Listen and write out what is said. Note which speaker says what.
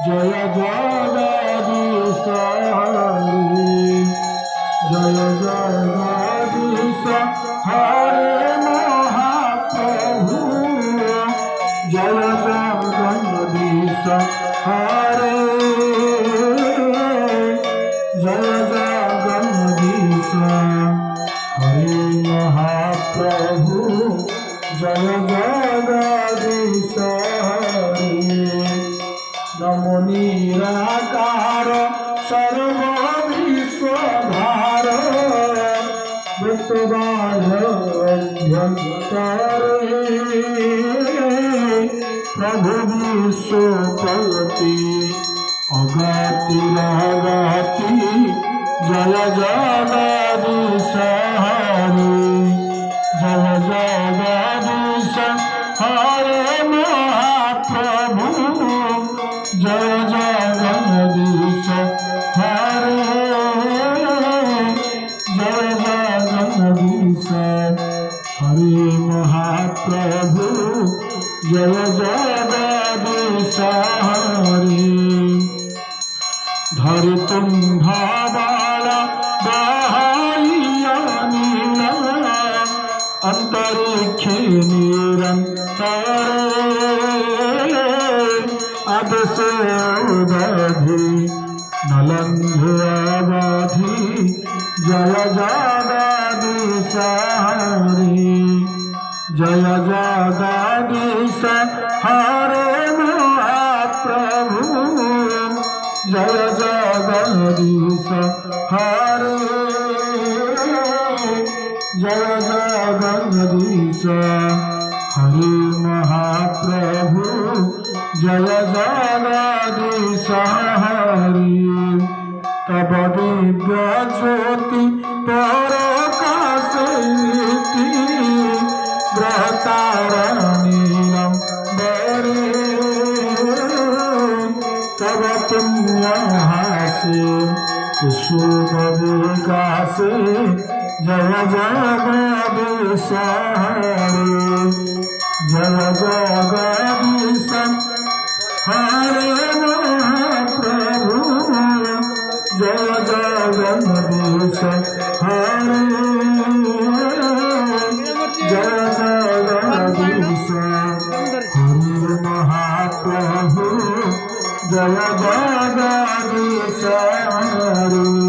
Speaker 1: জয় জগদীশ জয় জগদীশ হরে মহাপ্রভু জয় জগদীশ হরে জয় জগদীশ হরে মহাপ্রভু জয় জগদীশ হরে নমো নিরাকার সর্ববিশ্বধার প্রভু বিশ্বপতি অগতি অগতি জয় জগদীশ হরে জয় জগদীশ হরে মহাপ্রভু জয় জগদীশ হরে জয় জগদীশ হরে মহাপ্রভু জয় জগদীশ হরে ধরি তুম্ভ বাল বাহাইয়া নীল অন্তরিক্ষে নিরন্তরে আদশে উদধি নলন্ধুয়াবধি জয় জগদীশ হরে জয় জগদীশ হরে মহাপ্রভু জয় জগদীশ হরে জয় জগদীশ হরে মহাপ্রভু জয় জগদীশ হরে তব দিব্য জ্যোতি পরকাশিতি গ্রহতারণীরম বরে তব পুণ্য হাসে শুভ বিকাশে জয় জগদীশ হরে জয় জগদীশ হরে মহাপ্রভু জয় জগদীশ হরে